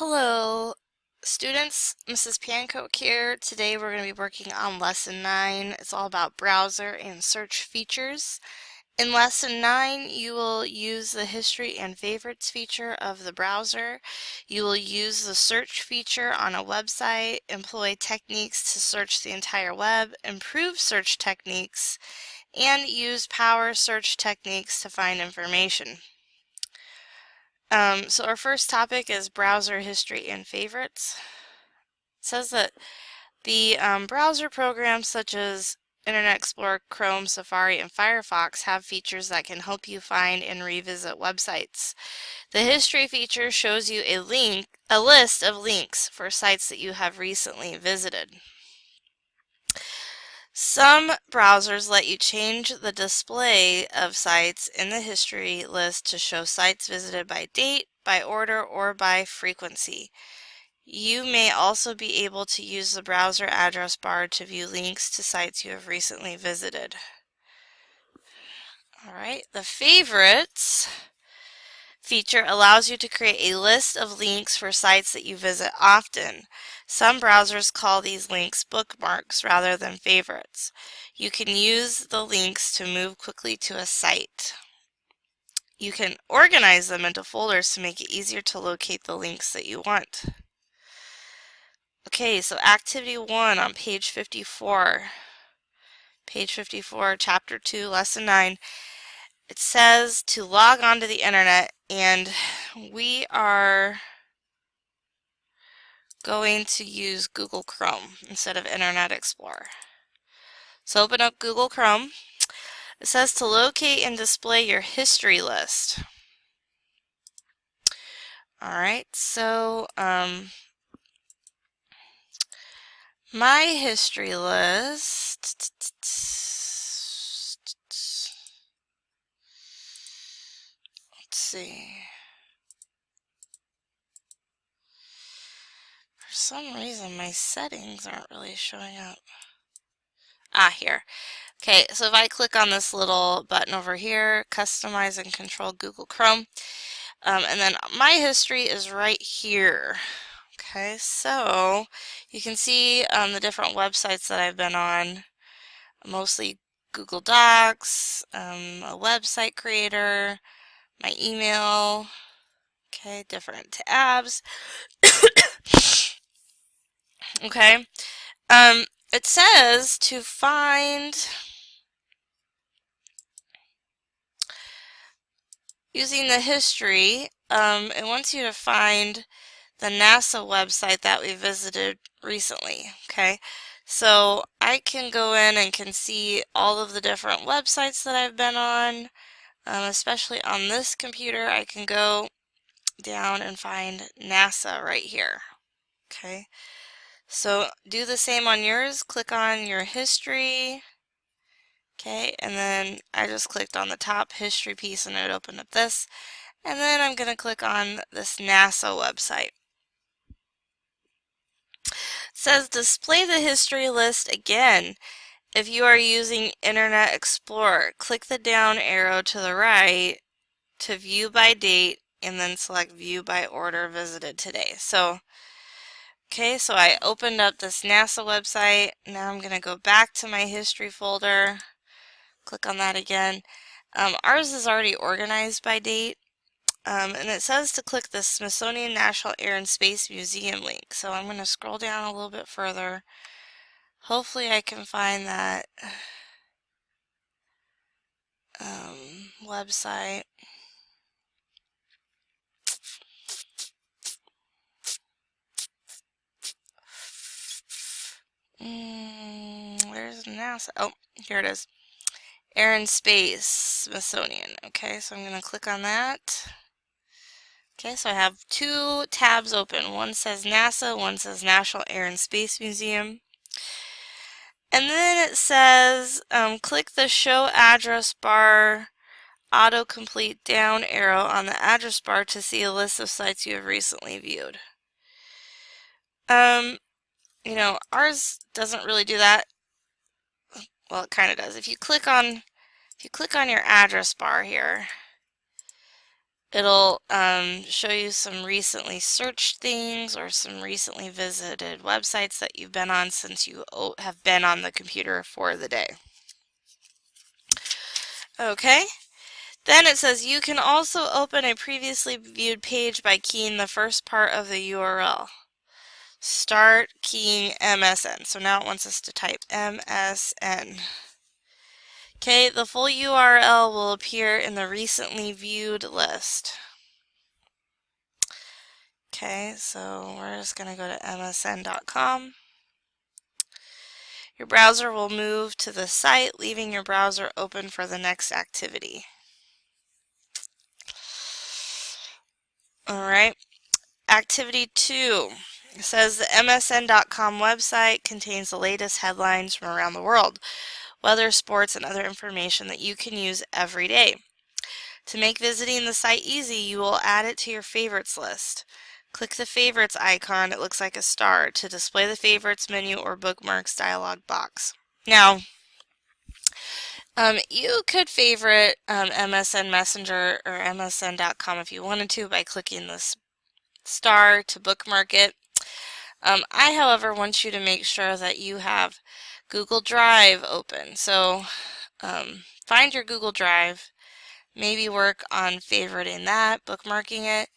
Hello, students. Mrs. Pancoke here. Today we're going to be working on Lesson 9. It's all about browser and search features. In Lesson 9, you will use the History and Favorites feature of the browser. You will use the search feature on a website, employ techniques to search the entire web, improve search techniques, and use power search techniques to find information. So our first topic is browser history and favorites. It says that the browser programs such as Internet Explorer, Chrome, Safari, and Firefox have features that can help you find and revisit websites. The history feature shows you a list of links for sites that you have recently visited. Some browsers let you change the display of sites in the history list to show sites visited by date, by order, or by frequency. You may also be able to use the browser address bar to view links to sites you have recently visited. Alright, the favorites feature allows you to create a list of links for sites that you visit often. Some browsers call these links bookmarks rather than favorites. You can use the links to move quickly to a site. You can organize them into folders to make it easier to locate the links that you want. Okay, so activity 1 on page 54. Page 54, chapter 2, lesson 9. It says to log on to the internet, and we are going to use Google Chrome instead of Internet Explorer. So open up Google Chrome. It says to locate and display your history list. Alright, so my history list. Let's see. For some reason my settings aren't really showing up. Here. Okay, so if I click on this little button over here, customize and control Google Chrome, and then my history is right here. Okay, so you can see the different websites that I've been on, mostly Google Docs, a website creator, my email, okay, different tabs. Okay, it says to find, using the history, it wants you to find the NASA website that we visited recently, okay? So I can go in and can see all of the different websites that I've been on, especially on this computer. I can go down and find NASA right here, okay? So do the same on yours. Click on your history, okay, and then I just clicked on the top history piece and it opened up this. And then I'm going to click on this NASA website. It says display the history list again. If you are using Internet Explorer, click the down arrow to the right to view by date and then select view by order visited today. So, okay, so I opened up this NASA website. Now I'm going to go back to my history folder. Click on that again. Ours is already organized by date. And it says to click the Smithsonian National Air and Space Museum link. So I'm going to scroll down a little bit further. Hopefully I can find that website. Where's NASA? Oh, here it is. Air and Space Smithsonian. Okay, so I'm going to click on that. Okay, so I have two tabs open. One says NASA, one says National Air and Space Museum. And then it says click the show address bar autocomplete down arrow on the address bar to see a list of sites you have recently viewed. You know, ours doesn't really do that. Well, it kind of does. If you click on your address bar here, It'll show you some recently searched things or some recently visited websites that you've been on since you have been on the computer for the day. Okay, then it says you can also open a previously viewed page by keying the first part of the URL. Start keying MSN. So now it wants us to type MSN. Okay, the full URL will appear in the recently viewed list. Okay, so we're just going to go to msn.com. Your browser will move to the site, leaving your browser open for the next activity. Alright, activity 2. It says the msn.com website contains the latest headlines from around the world, weather, sports, and other information that you can use every day. To make visiting the site easy, you will add it to your favorites list. Click the favorites icon, it looks like a star, to display the favorites menu or bookmarks dialog box. Now, you could favorite MSN Messenger or MSN.com if you wanted to by clicking this star to bookmark it. I, however, want you to make sure that you have Google Drive open. So find your Google Drive, maybe work on favoriting that, bookmarking it.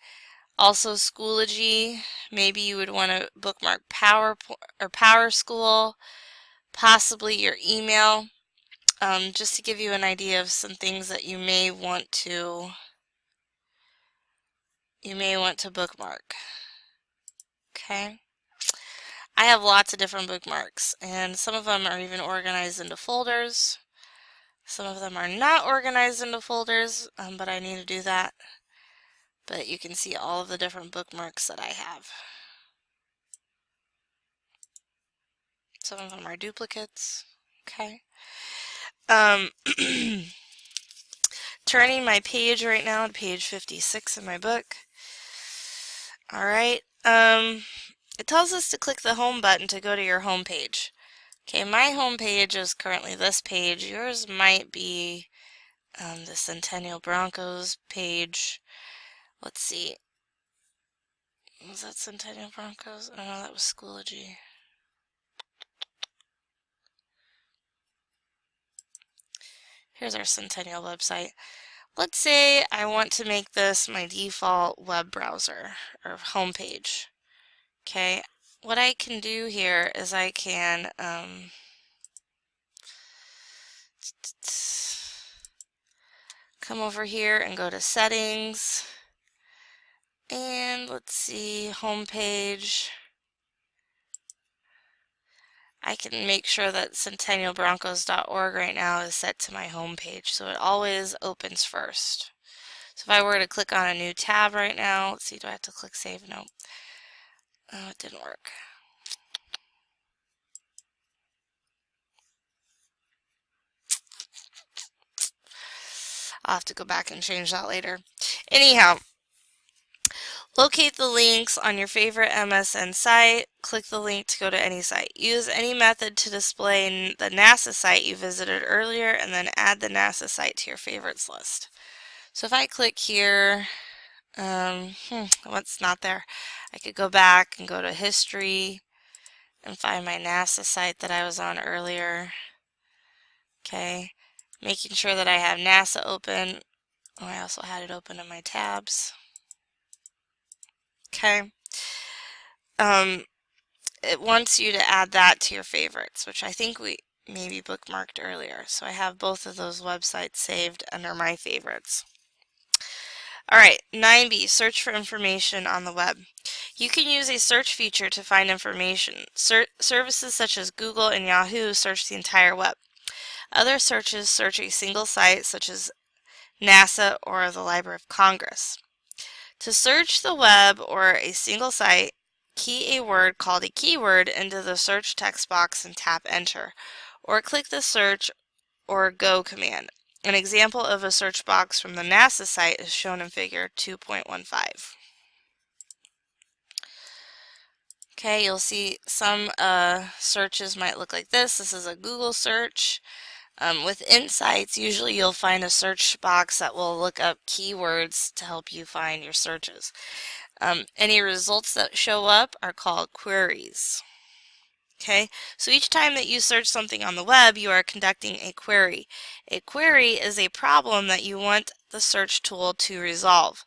Also Schoology, maybe you would want to bookmark PowerSchool, possibly your email, just to give you an idea of some things that you may want to bookmark. Okay. I have lots of different bookmarks, and some of them are even organized into folders. Some of them are not organized into folders, but I need to do that. But you can see all of the different bookmarks that I have. Some of them are duplicates. Okay. Turning my page right now to page 56 in my book. Alright. It tells us to click the home button to go to your home page. Okay, my home page is currently this page. Yours might be the Centennial Broncos page. Let's see. Was that Centennial Broncos? Oh no, that was Schoology. Here's our Centennial website. Let's say I want to make this my default web browser or home page. Okay, what I can do here is I can come over here and go to settings, and let's see, home page. I can make sure that centennialbroncos.org right now is set to my home page, so it always opens first. So if I were to click on a new tab right now, let's see, do I have to click save? No. Oh, it didn't work. I'll have to go back and change that later. Anyhow, locate the links on your favorite MSN site. Click the link to go to any site. Use any method to display the NASA site you visited earlier, and then add the NASA site to your favorites list. So if I click here, what's not there? I could go back and go to history and find my NASA site that I was on earlier. Okay, making sure that I have NASA open. Oh, I also had it open in my tabs. Okay. It wants you to add that to your favorites, which I think we maybe bookmarked earlier. So I have both of those websites saved under my favorites. Alright, 9B, search for information on the web. You can use a search feature to find information. Services such as Google and Yahoo search the entire web. Other searches search a single site such as NASA or the Library of Congress. To search the web or a single site, key a word called a keyword into the search text box and tap enter, or click the search or go command. An example of a search box from the NASA site is shown in figure 2.15. Okay, you'll see some searches might look like this. This is a Google search. With Insights, usually you'll find a search box that will look up keywords to help you find your searches. Any results that show up are called queries. Okay, so each time that you search something on the web, you are conducting a query. A query is a problem that you want the search tool to resolve.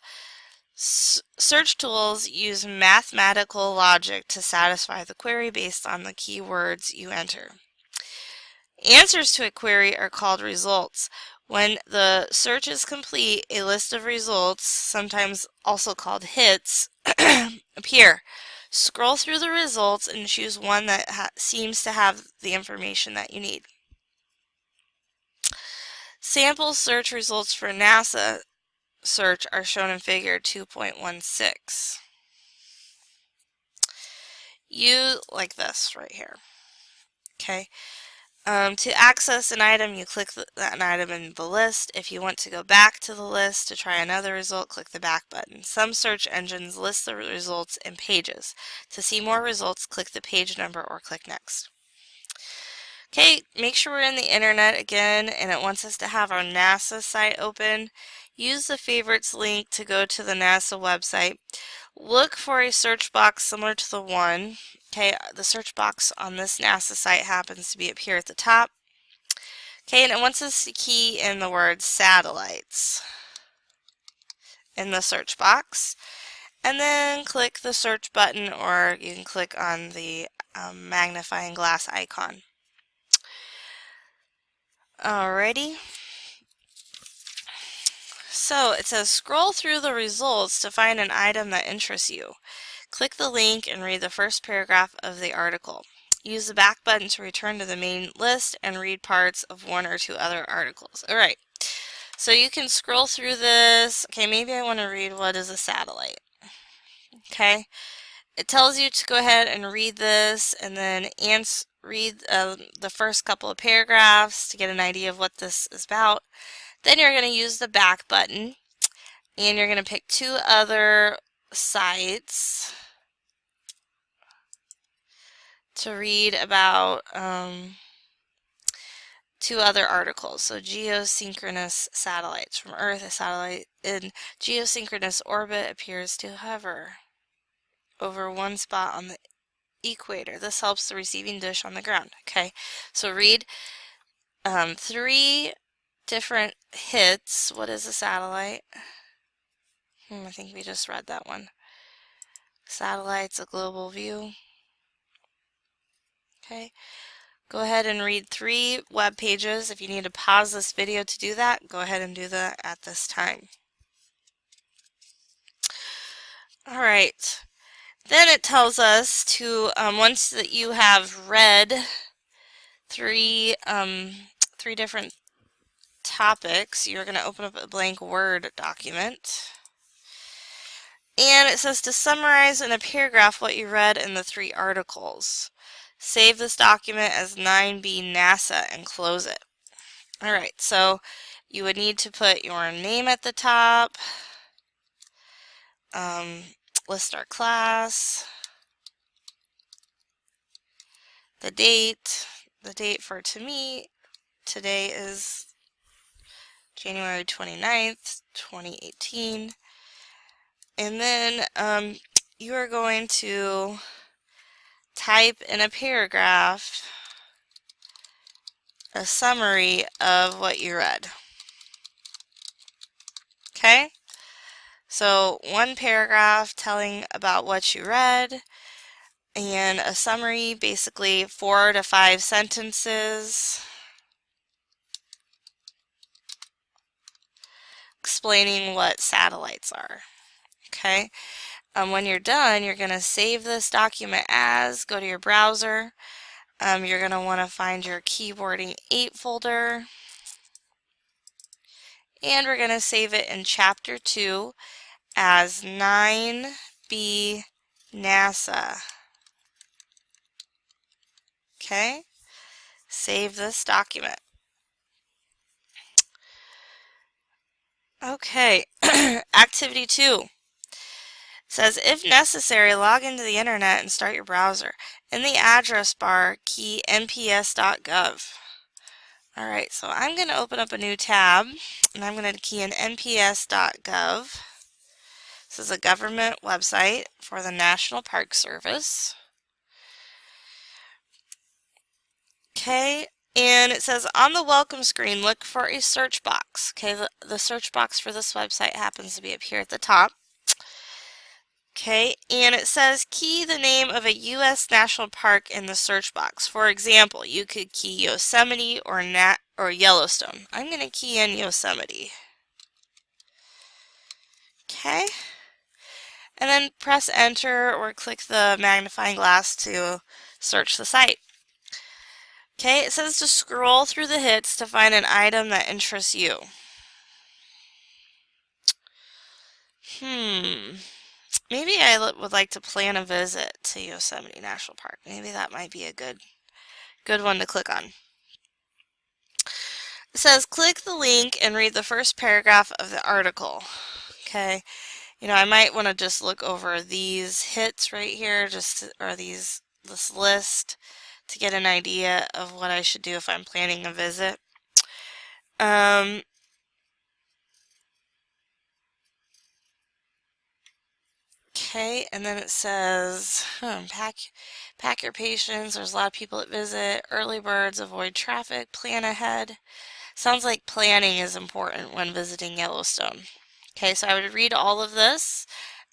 Search tools use mathematical logic to satisfy the query based on the keywords you enter. Answers to a query are called results. When the search is complete, a list of results, sometimes also called hits, appear. Scroll through the results and choose one that seems to have the information that you need. Sample search results for NASA search are shown in figure 2.16. You like this right here. Okay. To access an item, you click that item in the list. If you want to go back to the list to try another result, click the back button. Some search engines list the results in pages. To see more results, click the page number or click next. Okay, make sure we're in the internet again, and it wants us to have our NASA site open. Use the favorites link to go to the NASA website. Look for a search box similar to the one. Okay, the search box on this NASA site happens to be up here at the top. Okay, and it wants us to key in the word satellites in the search box. And then click the search button, or you can click on the magnifying glass icon. Alrighty. So it says scroll through the results to find an item that interests you. Click the link and read the first paragraph of the article. Use the back button to return to the main list and read parts of one or two other articles. Alright, so you can scroll through this. Okay, maybe I want to read what is a satellite. Okay, it tells you to go ahead and read this and then read the first couple of paragraphs to get an idea of what this is about. Then you're going to use the back button and you're going to pick two other sites to read about two other articles. So geosynchronous satellites. From Earth, a satellite in geosynchronous orbit appears to hover over one spot on the equator. This helps the receiving dish on the ground. Okay, so read three different hits. What is a satellite? I think we just read that one. Satellites, a global view. Okay, go ahead and read 3 web pages. If you need to pause this video to do that, go ahead and do that at this time. Alright, then it tells us to, once that you have read three different topics, you're going to open up a blank Word document. And it says to summarize in a paragraph what you read in the 3 articles. Save this document as 9B NASA and close it. Alright, so you would need to put your name at the top, list our class, the date for today is January 29th, 2018. And then you are going to type in a paragraph a summary of what you read. Okay? So 1 paragraph telling about what you read, and a summary, basically 4 to 5 sentences explaining what satellites are. Okay? When you're done, you're going to save this document as, go to your browser. You're going to want to find your Keyboarding 8 folder. And we're going to save it in Chapter 2 as 9B NASA. Okay? Save this document. Okay, Activity 2. Says, if necessary, log into the internet and start your browser. In the address bar, key nps.gov. Alright, so I'm going to open up a new tab, and I'm going to key in nps.gov. This is a government website for the National Park Service. Okay, and it says on the welcome screen, look for a search box. Okay, the search box for this website happens to be up here at the top. Okay, and it says key the name of a U.S. national park in the search box. For example, you could key Yosemite or Yellowstone. I'm going to key in Yosemite. Okay, and then press enter or click the magnifying glass to search the site. Okay, it says to scroll through the hits to find an item that interests you. Maybe I would like to plan a visit to Yosemite National Park. Maybe that might be a good one to click on. It says click the link and read the first paragraph of the article. Okay, I might want to just look over these hits right here, this list, to get an idea of what I should do if I'm planning a visit. Okay, and then it says, pack your patience. There's a lot of people that visit. Early birds avoid traffic. Plan ahead. Sounds like planning is important when visiting Yellowstone. Okay, so I would read all of this,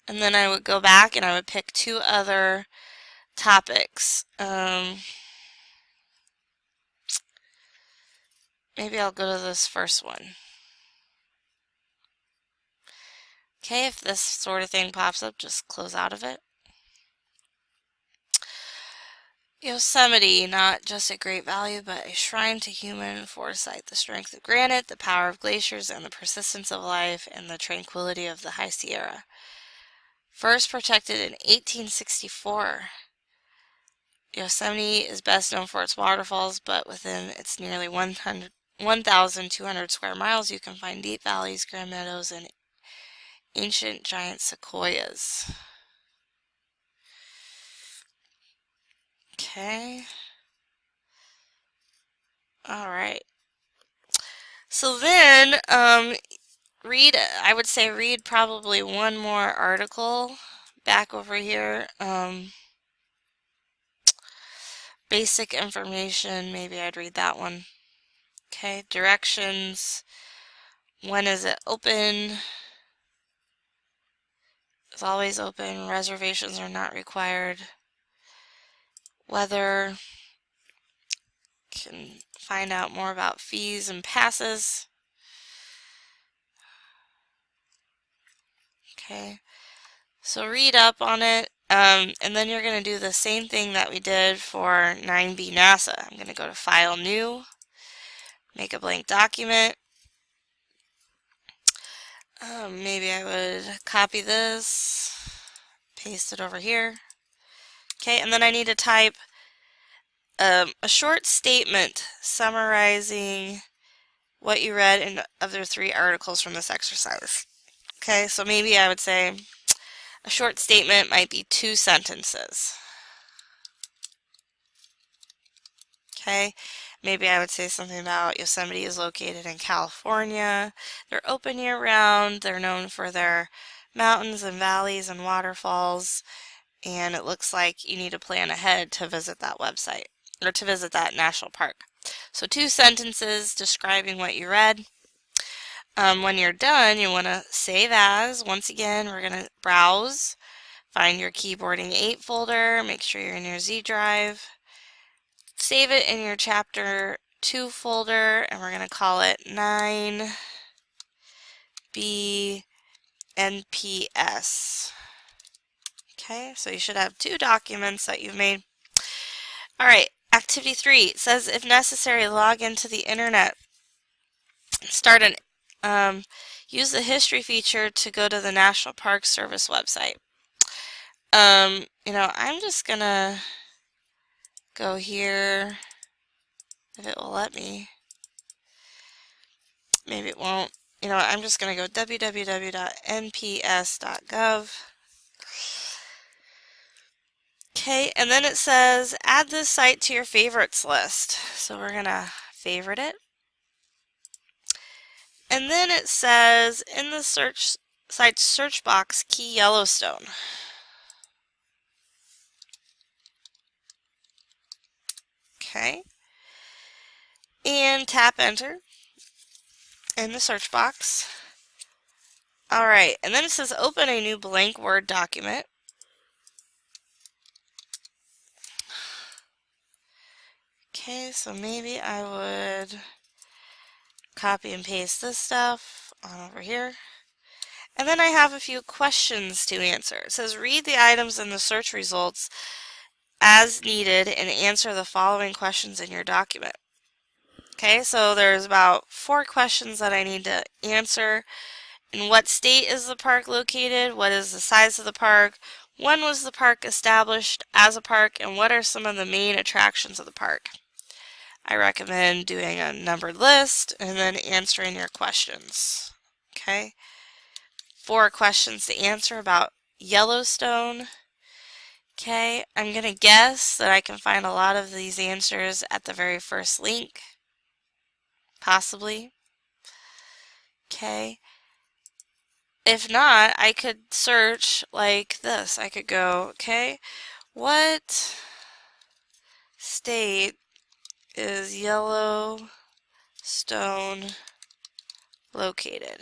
and then I would go back and I would pick 2 other topics. Maybe I'll go to this first one. Okay, if this sort of thing pops up, just close out of it. Yosemite, not just a great value, but a shrine to human foresight, the strength of granite, the power of glaciers, and the persistence of life, and the tranquility of the High Sierra. First protected in 1864. Yosemite is best known for its waterfalls, but within its nearly 1,200 square miles, you can find deep valleys, grand meadows, and ancient giant sequoias. Okay. Alright. So then, I would say read probably one more article back over here. Basic information, maybe I'd read that one. Okay, directions. When is it open? It's always open. Reservations are not required. Weather. Can find out more about fees and passes. Okay, so read up on it, and then you're going to do the same thing that we did for 9B NASA. I'm going to go to File, New, make a blank document. Maybe I would copy this, paste it over here. Okay, and then I need to type a short statement summarizing what you read in of the 3 articles from this exercise. Okay, so maybe I would say a short statement might be 2 sentences. Okay, maybe I would say something about Yosemite is located in California. They're open year-round. They're known for their mountains and valleys and waterfalls. And it looks like you need to plan ahead to visit that website or to visit that national park. So 2 sentences describing what you read. When you're done, you want to save as. Once again, we're going to browse, find your Keyboarding 8 folder, make sure you're in your Z drive, save it in your Chapter 2 folder, and we're going to call it 9B NPS. Okay, so you should have 2 documents that you've made. Alright, activity 3. It says, if necessary, log into the internet. Use the history feature to go to the National Park Service website. I'm just gonna go here, if it will let me. Maybe it won't. I'm just gonna go www.nps.gov. Okay, and then it says add this site to your favorites list. So we're gonna favorite it. And then it says in the site search box, key Yellowstone. Okay. And tap enter in the search box. Alright, and then it says open a new blank Word document. Okay, so maybe I would copy and paste this stuff on over here. And then I have a few questions to answer. It says read the items in the search results as needed and answer the following questions in your document. Okay, so there's about 4 questions that I need to answer. In what state is the park located? What is the size of the park? When was the park established as a park? And what are some of the main attractions of the park? I recommend doing a numbered list and then answering your questions. Okay, 4 questions to answer about Yellowstone. Okay, I'm going to guess that I can find a lot of these answers at the very first link. Possibly. Okay. If not, I could search like this. I could go, okay, what state is Yellowstone located?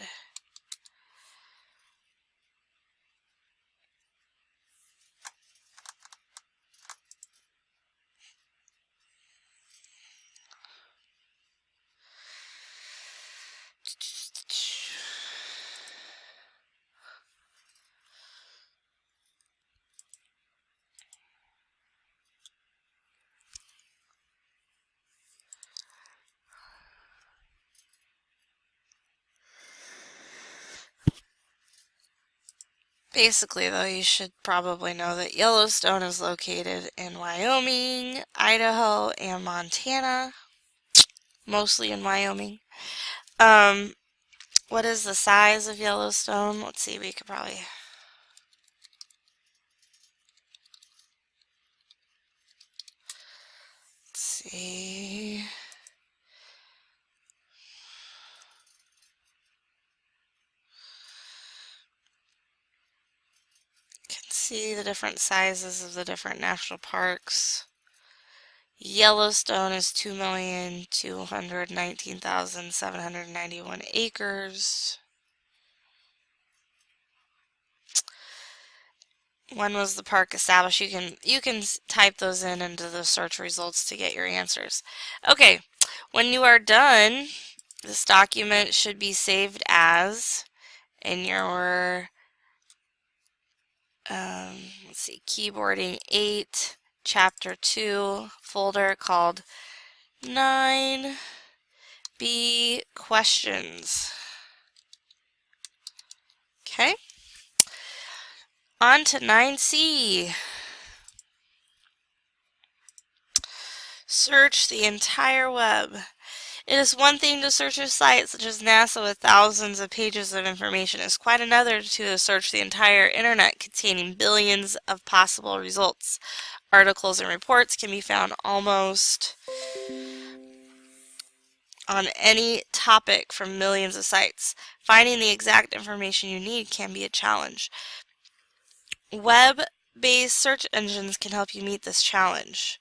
Basically, though, you should probably know that Yellowstone is located in Wyoming, Idaho, and Montana. Mostly in Wyoming. What is the size of Yellowstone? Let's see, we could probably... Let's see... See the different sizes of the different national parks. Yellowstone is 2,219,791 acres. When was the park established? You can type those in into the search results to get your answers. Okay, when you are done, this document should be saved as in your let's see, Keyboarding 8, Chapter 2 folder called 9B Questions. Okay. On to 9C. Search the entire web. It is one thing to search a site such as NASA with thousands of pages of information. It is quite another to search the entire internet containing billions of possible results. Articles and reports can be found almost on any topic from millions of sites. Finding the exact information you need can be a challenge. Web-based search engines can help you meet this challenge.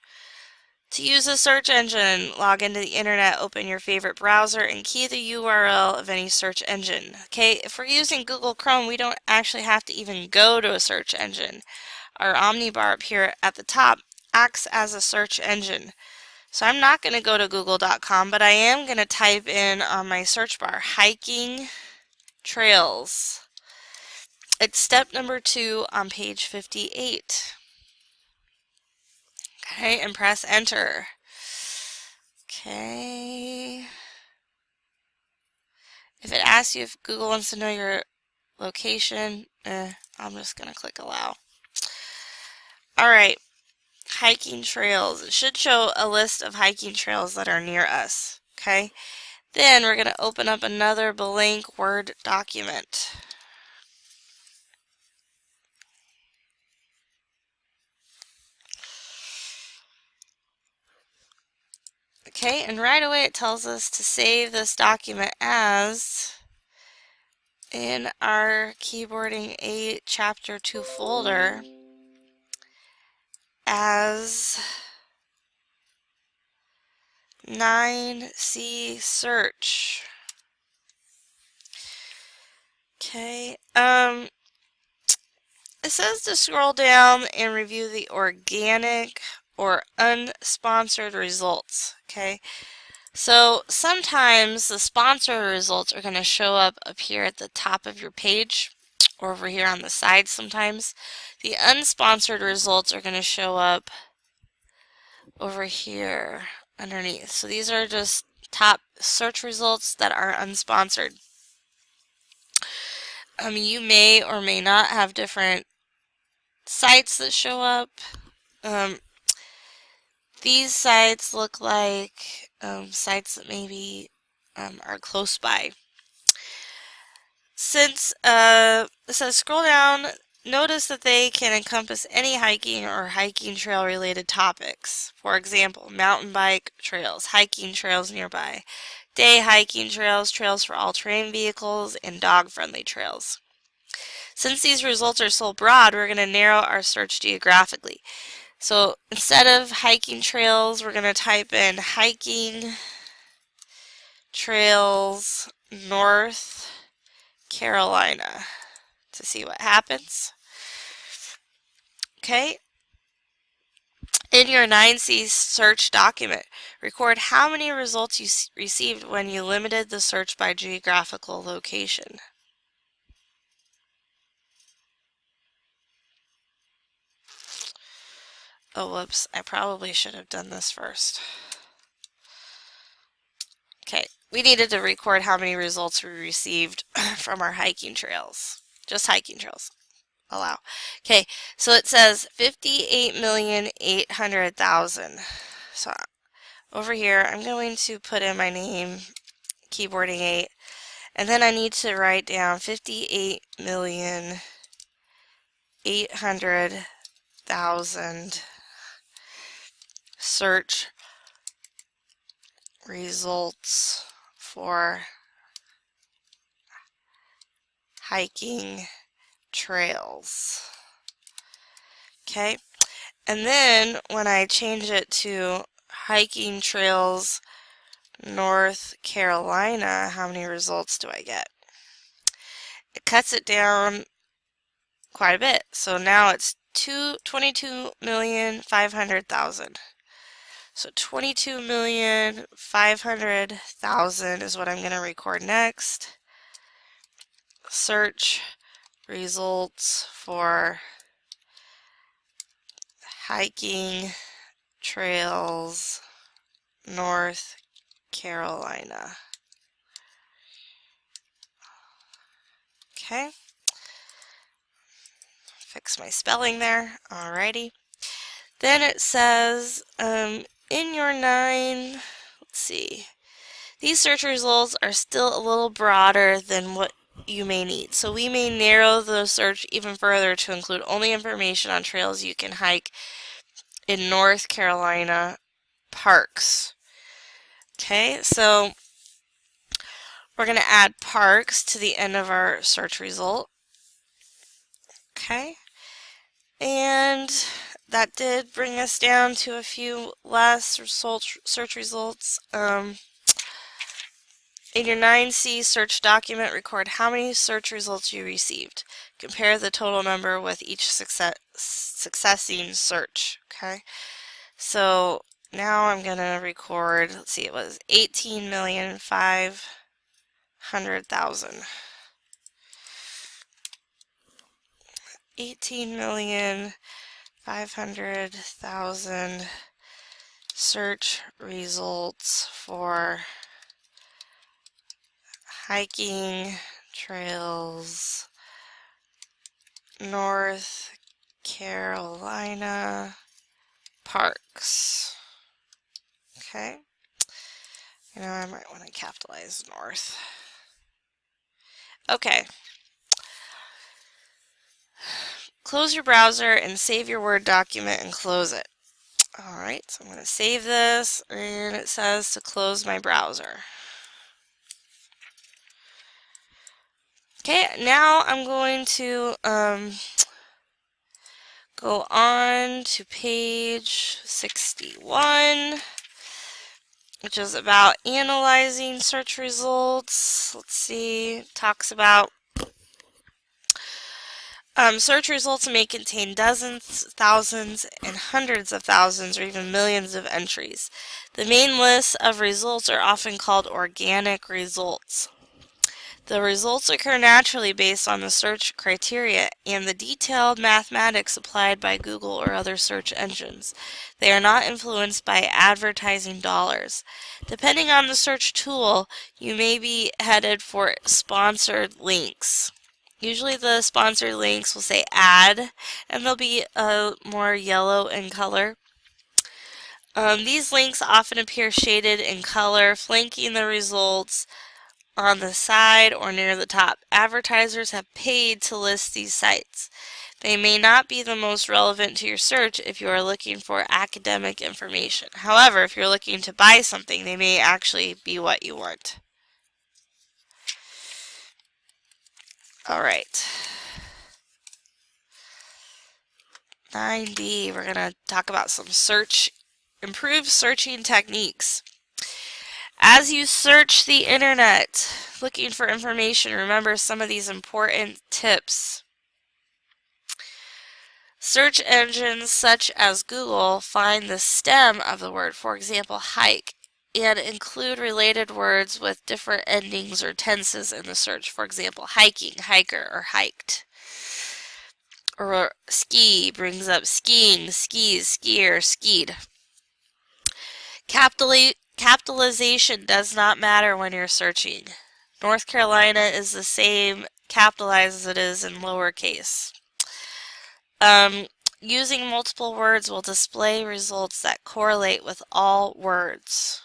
To use a search engine, log into the internet, open your favorite browser, and key the URL of any search engine. Okay, if we're using Google Chrome, we don't actually have to even go to a search engine. Our Omnibar up here at the top acts as a search engine. So I'm not going to go to google.com, but I am going to type in on my search bar, hiking trails. It's step number 2 on page 58. Okay, and press enter. Okay. If it asks you if Google wants to know your location, I'm just going to click allow. Alright, hiking trails. It should show a list of hiking trails that are near us. Okay, then we're going to open up another blank Word document. Okay, and right away it tells us to save this document as in our Keyboarding 8 Chapter 2 folder as 9C search. Okay, it says to scroll down and review the organic or unsponsored results. Okay, so sometimes the sponsored results are going to show up here at the top of your page or over here on the side sometimes. The unsponsored results are going to show up over here underneath. So these are just top search results that are unsponsored. You may or may not have different sites that show up. These sites look like sites that maybe are close by. Since it says scroll down, notice that they can encompass any hiking or hiking trail related topics. For example, mountain bike trails, hiking trails nearby, day hiking trails, trails for all-terrain vehicles, and dog-friendly trails. Since these results are so broad, we're going to narrow our search geographically. So instead of hiking trails, we're going to type in hiking trails North Carolina to see what happens. Okay. In your 9C search document, record how many results you received when you limited the search by geographical location. Oh, whoops, I probably should have done this first. Okay, we needed to record how many results we received from our hiking trails. Just hiking trails. Allow. Okay, so it says 58,800,000. So over here, I'm going to put in my name, Keyboarding 8, and then I need to write down 58,800,000 search results for hiking trails. Okay, and then when I change it to hiking trails North Carolina, how many results do I get? It cuts it down quite a bit. So now it's 22,500,000. So 22,500,000 is what I'm going to record next. Search results for hiking trails North Carolina. Okay. Fix my spelling there. Alrighty. Then it says, in your 9, let's see, these search results are still a little broader than what you may need. So we may narrow the search even further to include only information on trails you can hike in North Carolina parks. Okay, so we're going to add parks to the end of our search result. Okay, and that did bring us down to a few less search results. In your 9C search document, record how many search results you received. Compare the total number with each succeeding search. Okay, so now I'm going to record, let's see, it was 18,500,000. 18,500,000 search results for hiking trails North Carolina parks. Okay. You know, I might want to capitalize North. Okay. Close your browser and save your Word document and close it. Alright, so I'm going to save this, and it says to close my browser. Okay, now I'm going to go on to page 61, which is about analyzing search results. Let's see, talks about search results may contain dozens, thousands, and hundreds of thousands, or even millions of entries. The main lists of results are often called organic results. The results occur naturally based on the search criteria and the detailed mathematics applied by Google or other search engines. They are not influenced by advertising dollars. Depending on the search tool, you may be headed for sponsored links. Usually the sponsored links will say ad, and they'll be more yellow in color. These links often appear shaded in color, flanking the results on the side or near the top. Advertisers have paid to list these sites. They may not be the most relevant to your search if you are looking for academic information. However, if you're looking to buy something, they may actually be what you want. Alright. 9B, we're going to talk about some improved searching techniques. As you search the internet looking for information, remember some of these important tips. Search engines such as Google find the stem of the word, for example, hike, and include related words with different endings or tenses in the search. For example, hiking, hiker, or hiked. Or ski brings up skiing, skis, skier, skied. Capitalization does not matter when you're searching. North Carolina is the same capitalized as it is in lowercase. Using multiple words will display results that correlate with all words.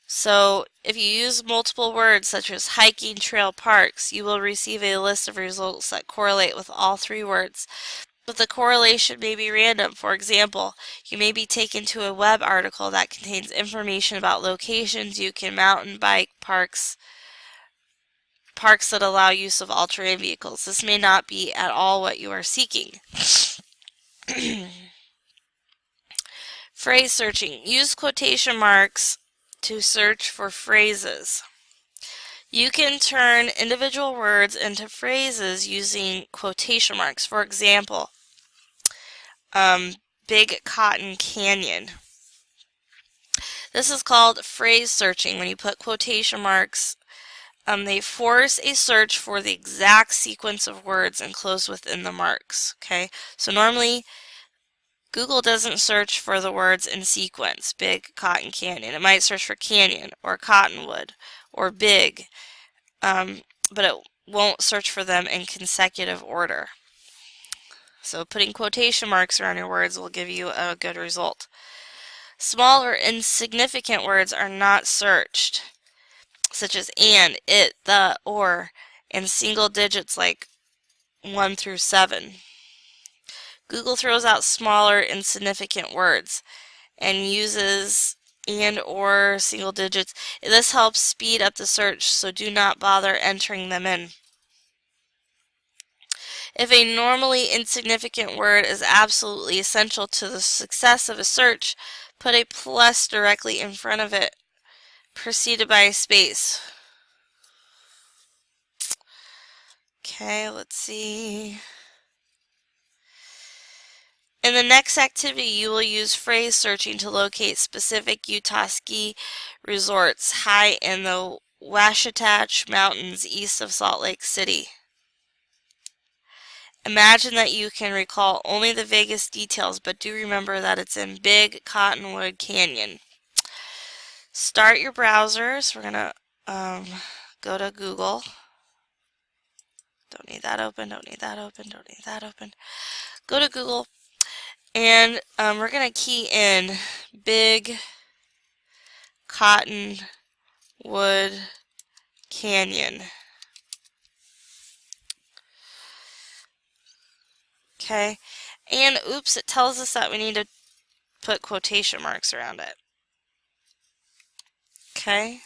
So if you use multiple words such as hiking, trail, parks, you will receive a list of results that correlate with all three words. But the correlation may be random. For example, you may be taken to a web article that contains information about locations you can mountain bike, parks that allow use of all-terrain vehicles. This may not be at all what you are seeking. Phrase searching. Use quotation marks to search for phrases. You can turn individual words into phrases using quotation marks. For example, Big Cotton Canyon. This is called phrase searching. When you put quotation marks, they force a search for the exact sequence of words enclosed within the marks. Okay, so normally Google doesn't search for the words in sequence. Big Cotton Canyon. It might search for canyon or cottonwood or big, but it won't search for them in consecutive order. So putting quotation marks around your words will give you a good result. Small or insignificant words are not searched, such as and, it, the, or, and single digits like 1 through 7. Google throws out smaller, insignificant words and uses and, or, single digits. This helps speed up the search, so do not bother entering them in. If a normally insignificant word is absolutely essential to the success of a search, put a plus directly in front of it, preceded by a space. Okay, let's see. In the next activity, you will use phrase searching to locate specific Utah ski resorts high in the Wasatch Mountains east of Salt Lake City. Imagine that you can recall only the vaguest details, but do remember that it's in Big Cottonwood Canyon. Start your browser. So we're going to go to Google. Don't need that open, don't need that open, don't need that open. Go to Google, and we're going to key in Big Cottonwood Canyon. Okay, and oops, it tells us that we need to put quotation marks around it. Okay,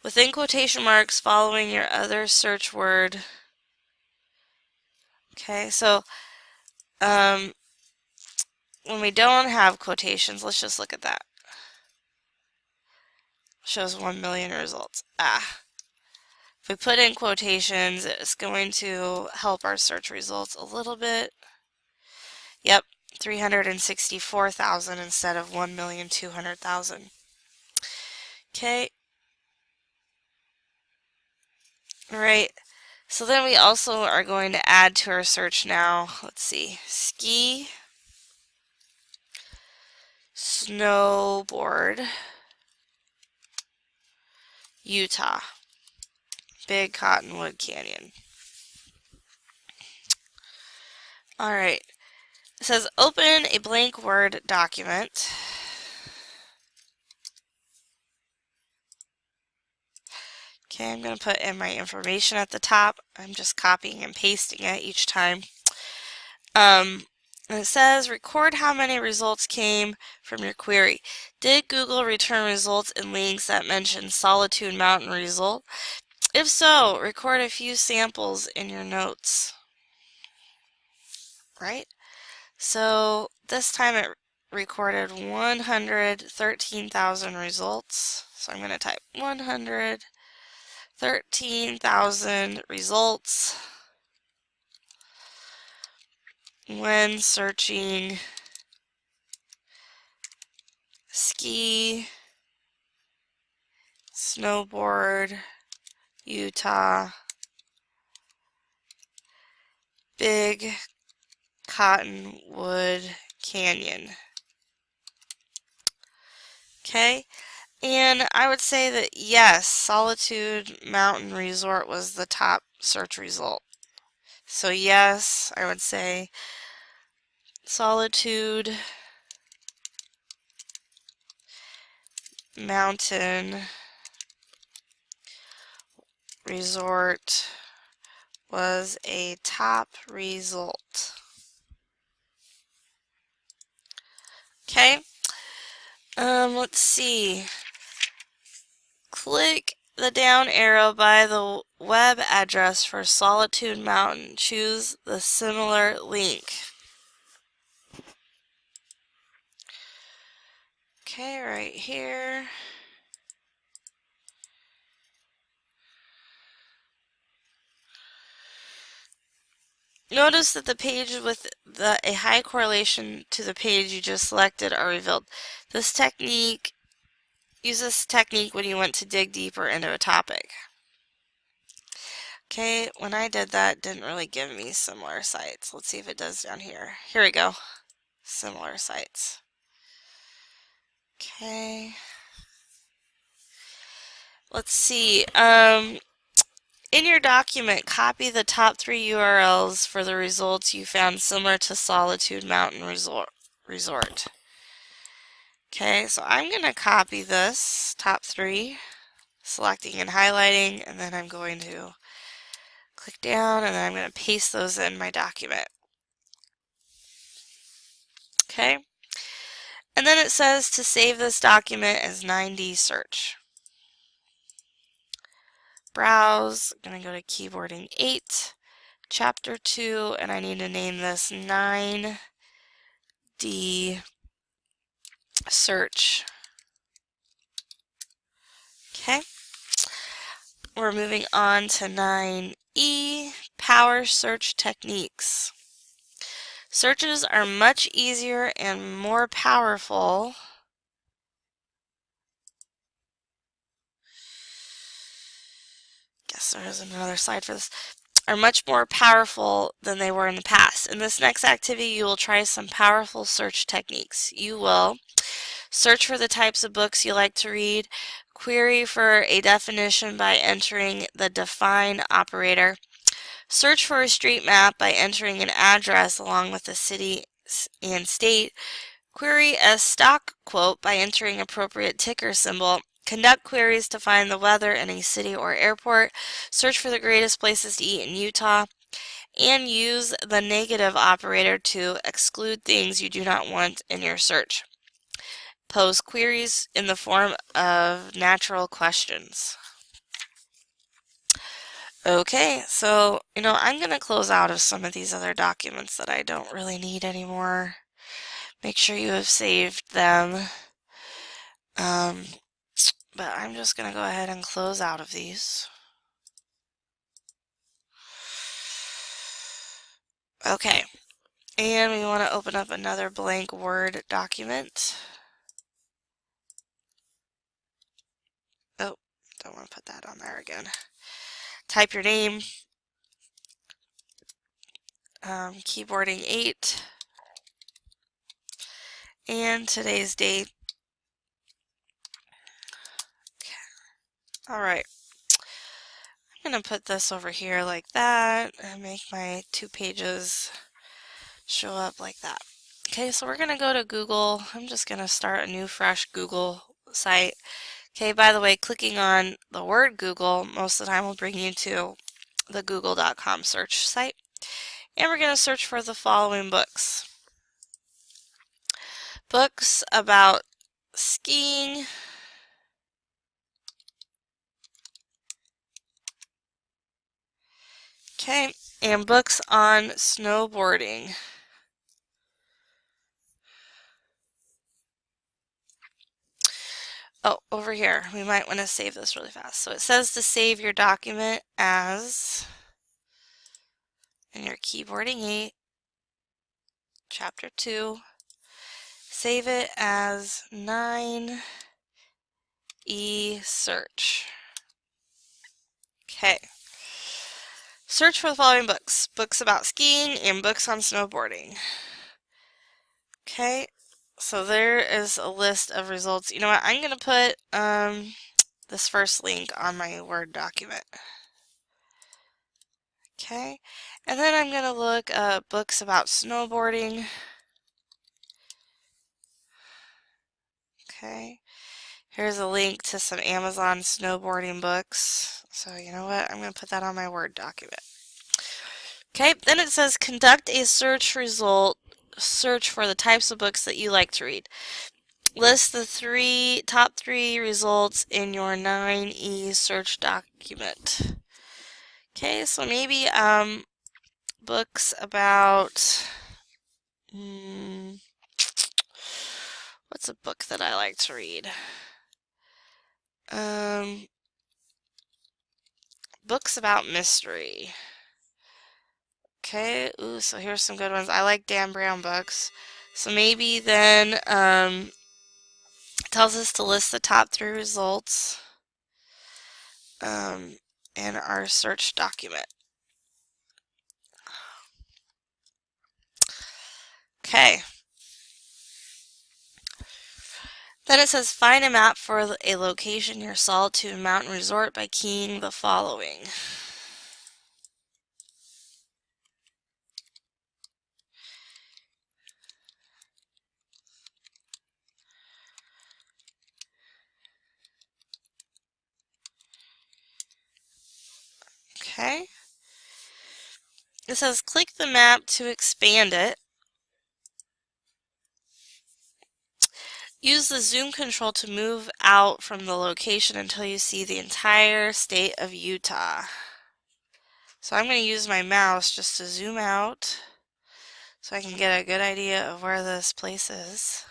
within quotation marks following your other search word. Okay, so when we don't have quotations, let's just look at that. Shows 1 million results. If we put in quotations, it's going to help our search results a little bit. Yep, 364,000 instead of 1,200,000. Okay. All right. So then we also are going to add to our search now. Let's see. Ski, snowboard, Utah, Big Cottonwood Canyon. All right. It says open a blank Word document. Okay, I'm going to put in my information at the top. I'm just copying and pasting it each time. And it says record how many results came from your query. Did Google return results and links that mention Solitude Mountain result? If so, record a few samples in your notes. Right? So this time it recorded 113,000 results. So I'm going to type 113,000 results when searching ski, snowboard, Utah, Big Cottonwood Canyon. Okay, and I would say that yes, Solitude Mountain Resort was the top search result. So yes, I would say Solitude Mountain Resort was a top result. Okay, let's see. Click the down arrow by the web address for Solitude Mountain. Choose the similar link. Okay, right here. Notice that the page with a high correlation to the page you just selected are revealed. Use this technique when you want to dig deeper into a topic. Okay, when I did that, it didn't really give me similar sites. Let's see if it does down here. Here we go. Similar sites. Okay. Let's see. In your document, copy the top 3 URLs for the results you found similar to Solitude Mountain Resort. Okay, so I'm going to copy this top 3, selecting and highlighting, and then I'm going to click down and then I'm going to paste those in my document. Okay, and then it says to save this document as 9D search. Browse, I'm going to go to keyboarding 8, chapter 2, and I need to name this 9D search. Okay, we're moving on to 9E, power search techniques. Searches are much easier and more powerful there is another slide for this, are much more powerful than they were in the past. In this next activity, you will try some powerful search techniques. You will search for the types of books you like to read, query for a definition by entering the define operator, search for a street map by entering an address along with the city and state, query a stock quote by entering appropriate ticker symbol, conduct queries to find the weather in a city or airport, search for the greatest places to eat in Utah, and use the negative operator to exclude things you do not want in your search. Pose queries in the form of natural questions. Okay, so, I'm going to close out of some of these other documents that I don't really need anymore. Make sure you have saved them. Um, but I'm just going to go ahead and close out of these. Okay, and we want to open up another blank Word document. Oh, don't want to put that on there again. Type your name, keyboarding 8, and today's date. All right. I'm going to put this over here like that and make my 2 pages show up like that. Okay, so we're going to go to Google. I'm just going to start a new fresh Google site. Okay, by the way, clicking on the word Google most of the time will bring you to the google.com search site. And we're going to search for the following books. Books about skiing, okay, and books on snowboarding. Oh, over here, we might want to save this really fast. So it says to save your document as, and your keyboarding 8, chapter 2, save it as 9E search. Okay. Search for the following books. Books about skiing and books on snowboarding. Okay. So there is a list of results. You know what? I'm going to put this first link on my Word document. Okay. And then I'm going to look up books about snowboarding. Okay. Here's a link to some Amazon snowboarding books. So you know what? I'm going to put that on my Word document. Okay. Then it says conduct a search result. Search for the types of books that you like to read. List the top three results in your 9E search document. Okay, so maybe books about what's a book that I like to read? Books about mystery. Okay, ooh, so here's some good ones. I like Dan Brown books. So maybe then it tells us to list the top 3 results in our search document. Okay. Then it says find a map for a location near Solitude Mountain Resort by keying the following. Okay. It says click the map to expand it. Use the zoom control to move out from the location until you see the entire state of Utah. So I'm going to use my mouse just to zoom out so I can get a good idea of where this place is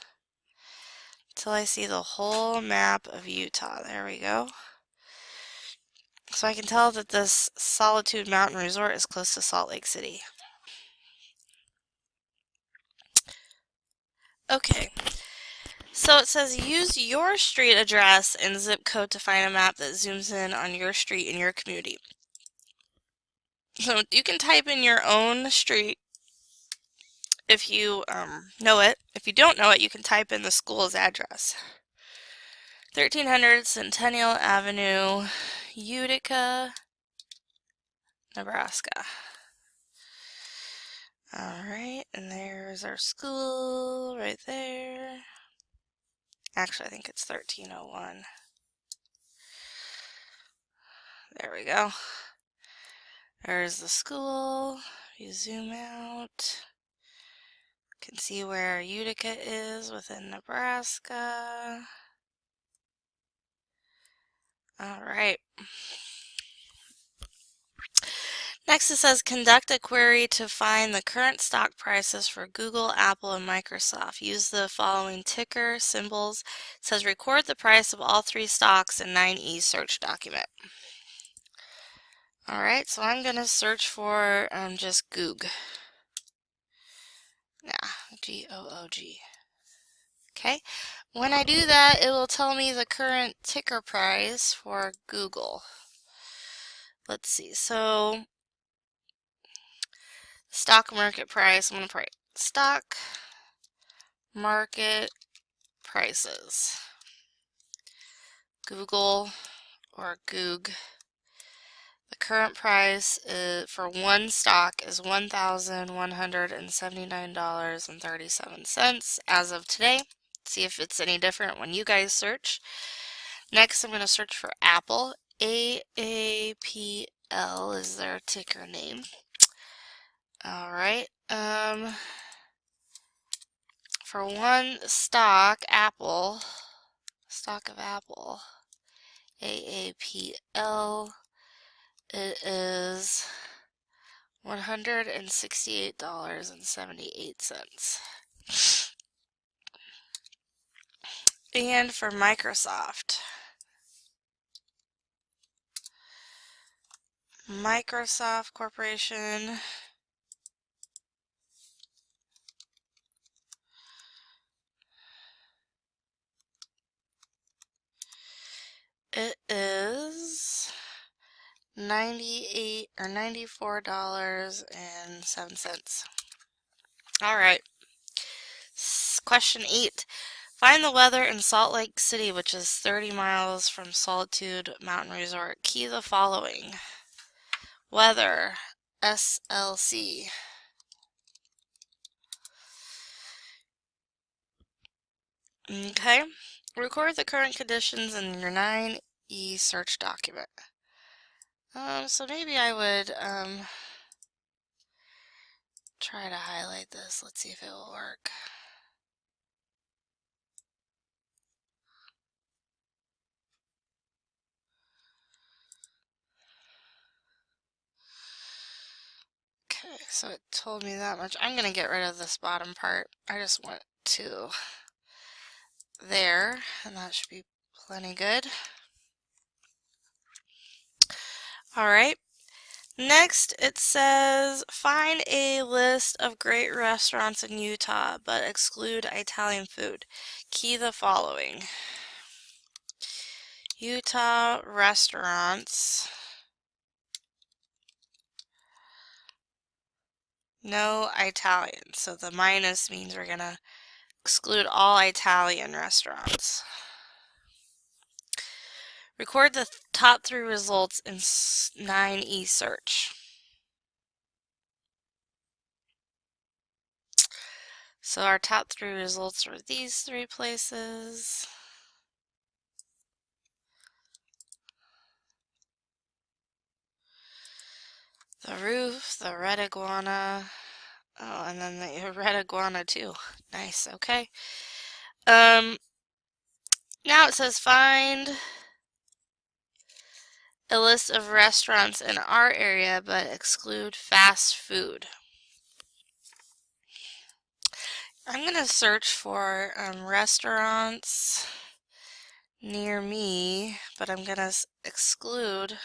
until I see the whole map of Utah. There we go. So I can tell that this Solitude Mountain Resort is close to Salt Lake City. Okay, so it says use your street address and zip code to find a map that zooms in on your street in your community. So you can type in your own street if you know it. If you don't know it, you can type in the school's address. 1300 Centennial Avenue, Utica, Nebraska. Alright, and there's our school right there. Actually, I think it's 1301. There we go. There's the school. You zoom out. You can see where Utica is within Nebraska. Alright. Next it says conduct a query to find the current stock prices for Google, Apple, and Microsoft. Use the following ticker symbols. It says record the price of all three stocks in 9E search document. Alright, so I'm going to search for just Goog. Yeah, G-O-O-G. Okay, when I do that, it will tell me the current ticker price for Google. Let's see, so stock market price, I'm going to write stock market prices. Google or Goog. The current price for one stock is $1,179.37 as of today. See if it's any different when you guys search. Next, I'm going to search for Apple. AAPL is their ticker name. Alright. For one stock of Apple, AAPL, it is $168.78. And for Microsoft Corporation, it is $94.07. All right. Question 8. Find the weather in Salt Lake City, which is 30 miles from Solitude Mountain Resort. Key the following. Weather, SLC. Okay. Record the current conditions in your 9E search document. So maybe I would try to highlight this. Let's see if it will work. Okay, so it told me that much. I'm going to get rid of this bottom part. I just want to there, and that should be plenty good. Alright, next it says find a list of great restaurants in Utah, but exclude Italian food. Key the following. Utah restaurants. No Italian. So the minus means we're going to exclude all Italian restaurants. Record the top 3 results in 9E search. So our top 3 results are these 3 places. The roof, the red iguana. Oh, and then the red iguana too. Nice, okay. Now it says find a list of restaurants in our area, but exclude fast food. I'm going to search for restaurants near me, but I'm going to exclude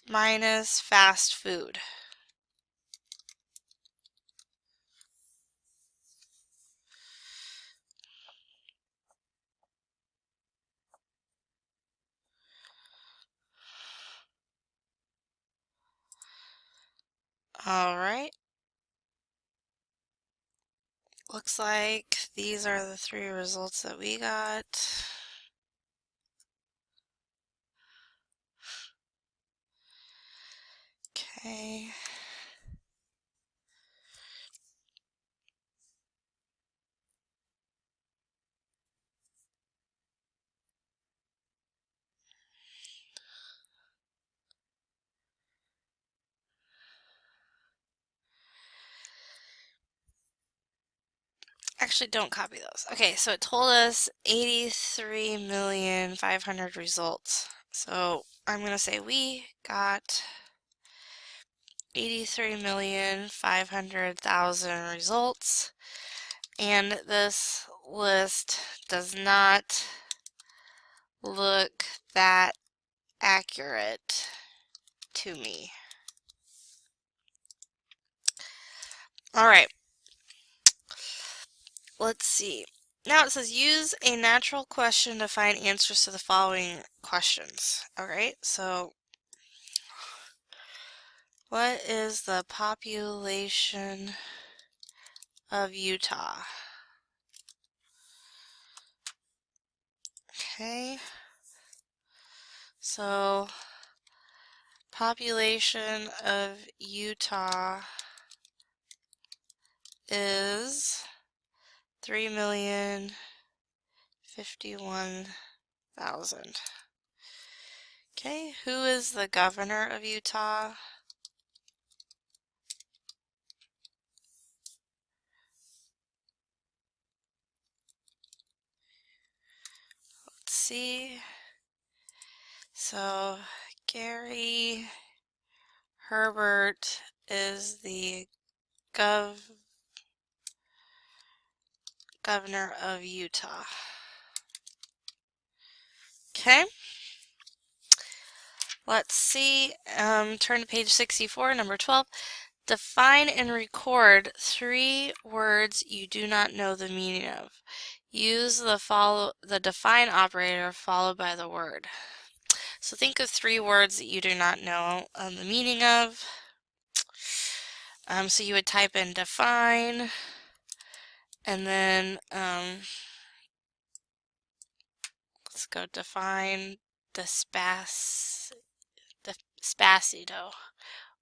minus fast food. Alright. Looks like these are the 3 results that we got. Okay. Actually, don't copy those. Okay, so it told us 83,500,000 results. So I'm going to say we got 83,500,000 results, and this list does not look that accurate to me. All right. Let's see. Now it says use a natural question to find answers to the following questions. All right. So what is the population of Utah? Okay. So population of Utah is 3,051,000. Okay, who is the governor of Utah? Let's see. So Gary Herbert is the governor of Utah. Okay. Let's see. Turn to page 64, number 12. Define and record 3 words you do not know the meaning of. Use the define operator followed by the word. So think of 3 words that you do not know the meaning of. So you would type in define, and then let's go define Despacito.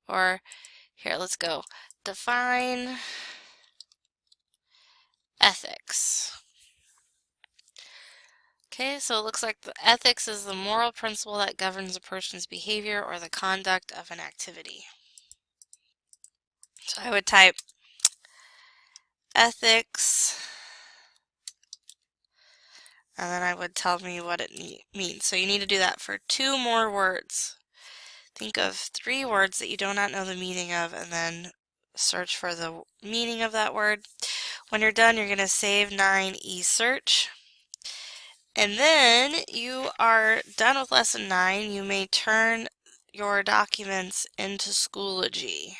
Or here, let's go define ethics. Okay, so it looks like the ethics is the moral principle that governs a person's behavior or the conduct of an activity. So I would type ethics, and then I would tell me what it means. So you need to do that for 2 more words. Think of 3 words that you do not know the meaning of, and then search for the meaning of that word. When you're done, you're going to save 9 eSearch. And then you are done with lesson 9. You may turn your documents into Schoology.